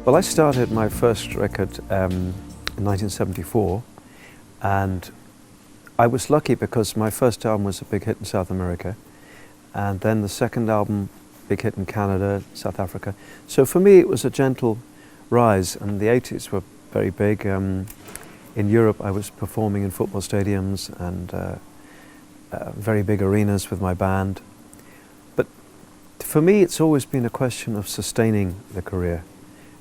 Well, I started my first record in 1974, and I was lucky because my first album was a big hit in South America, and then the second album, big hit in Canada, South Africa. So for me it was a gentle rise, and the 80s were very big. In Europe I was performing in football stadiums and very big arenas with my band. But for me it's always been a question of sustaining the career.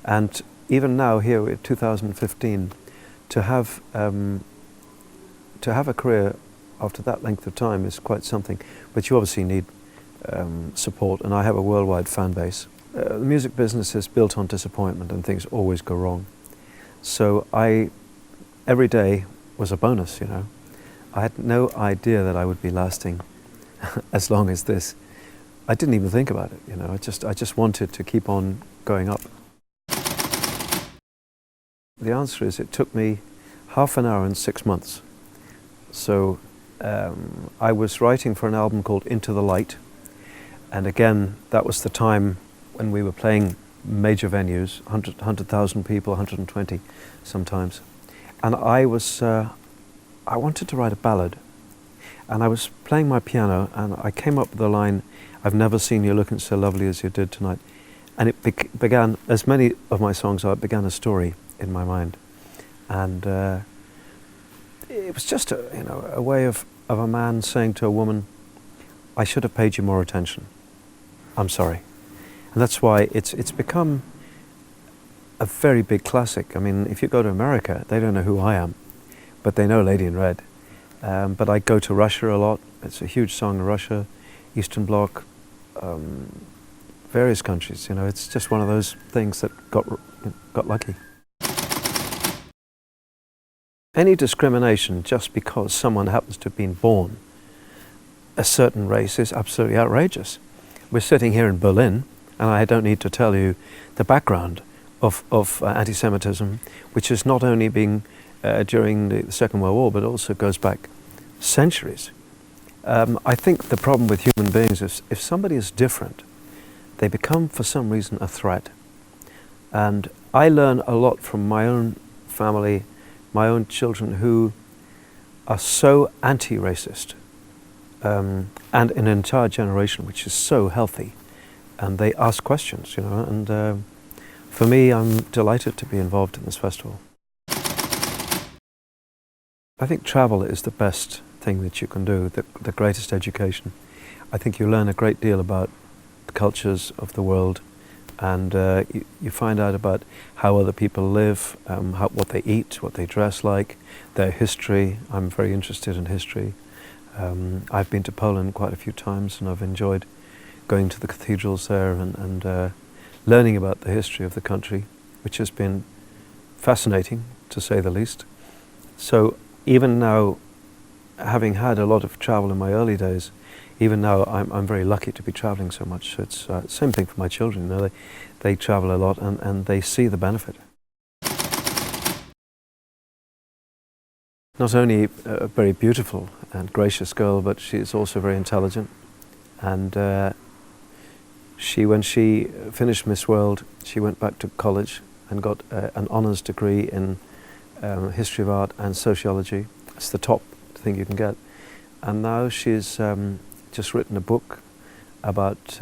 And even now, here in 2015, to have a career after that length of time is quite something. But you obviously need support, and I have a worldwide fan base. The music business is built on disappointment, and things always go wrong. So every day was a bonus, you know. I had no idea that I would be lasting as long as this. I didn't even think about it, you know. I just wanted to keep on going up. The answer is it took me half an hour and 6 months. So I was writing for an album called Into the Light, and again that was the time when we were playing major venues, 100,000 people, 120 sometimes. And I wanted to write a ballad, and I was playing my piano and I came up with the line, "I've never seen you looking so lovely as you did tonight." And it began, as many of my songs are, it began a story in my mind, and it was just a way of a man saying to a woman, "I should have paid you more attention. I'm sorry." And that's why it's become a very big classic. I mean, if you go to America, they don't know who I am, but they know Lady in Red. But I go to Russia a lot. It's a huge song in Russia, Eastern Bloc, various countries. You know, it's just one of those things that got lucky. Any discrimination just because someone happens to have been born a certain race is absolutely outrageous. We're sitting here in Berlin, and I don't need to tell you the background of anti-Semitism, which is not only being during the Second World War, but also goes back centuries. I think the problem with human beings is if somebody is different, they become for some reason a threat. And I learn a lot from my own family, my own children, who are so anti-racist, and an entire generation which is so healthy, and they ask questions, you know, and for me, I'm delighted to be involved in this festival. I think travel is the best thing that you can do, the greatest education. I think you learn a great deal about the cultures of the world, and you find out about how other people live, what they eat, what they dress like, their history. I'm very interested in history. I've been to Poland quite a few times, and I've enjoyed going to the cathedrals there and learning about the history of the country, which has been fascinating, to say the least. So even now, having had a lot of travel in my early days, even now I'm very lucky to be traveling so much. So it's same thing for my children. You know, they travel a lot and they see the benefit. Not only a very beautiful and gracious girl, but she is also very intelligent. And when she finished Miss World, she went back to college and got an honours degree in history of art and sociology. It's the top thing you can get. And now she's just written a book about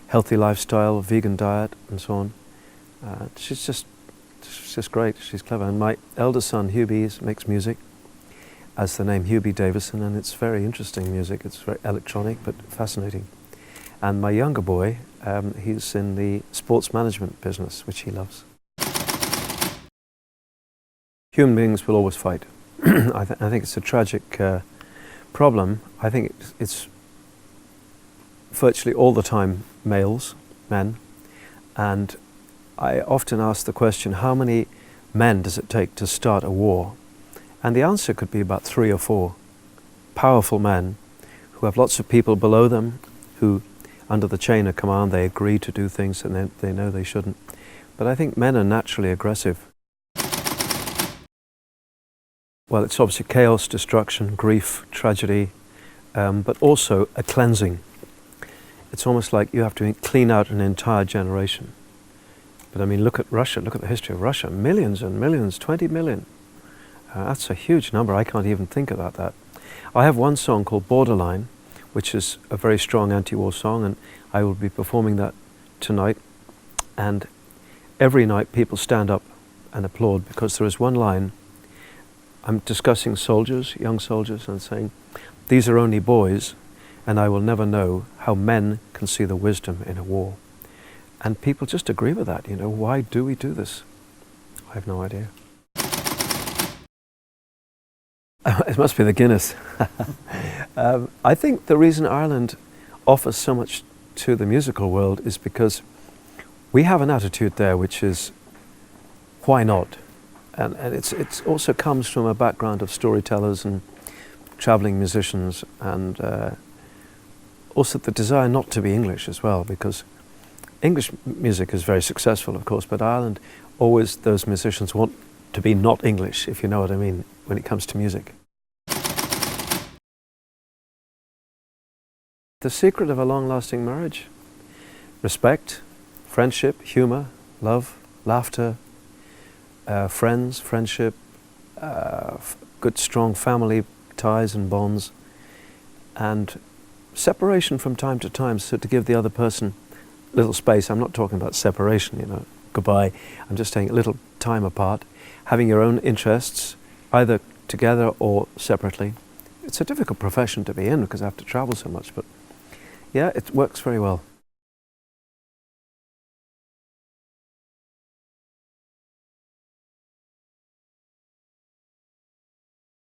healthy lifestyle, vegan diet, and so on. She's just great. She's clever. And my eldest son, Hubie, makes music as the name Hubie Davison, and it's very interesting music. It's very electronic, but fascinating. And my younger boy, he's in the sports management business, which he loves. Human beings will always fight. I think it's a tragic problem. I think it's virtually all the time males, men, and I often ask the question, how many men does it take to start a war? And the answer could be about 3 or 4 powerful men who have lots of people below them who, under the chain of command, they agree to do things and they know they shouldn't. But I think men are naturally aggressive. Well, it's obviously chaos, destruction, grief, tragedy, but also a cleansing. It's almost like you have to clean out an entire generation, But I mean, look at Russia, look at the history of Russia. Millions and millions, 20 million. That's a huge number. I can't even think about that. I have one song called Borderline, which is a very strong anti-war song, and I will be performing that tonight. And every night people stand up and applaud because there is one line. I'm discussing soldiers, young soldiers, and saying, these are only boys, and I will never know how men can see the wisdom in a war. And people just agree with that, you know. Why do we do this? I have no idea. It must be the Guinness. I think the reason Ireland offers so much to the musical world is because we have an attitude there which is, why not? And it also comes from a background of storytellers and travelling musicians, and also the desire not to be English as well, because English music is very successful, of course, but Ireland, always those musicians want to be not English, if you know what I mean, when it comes to music. The secret of a long-lasting marriage: respect, friendship, humour, love, laughter, friends, friendship, good strong family ties and bonds, and separation from time to time, so to give the other person little space. I'm not talking about separation, you know, goodbye. I'm just saying a little time apart, having your own interests, either together or separately. It's a difficult profession to be in because I have to travel so much, but yeah, it works very well.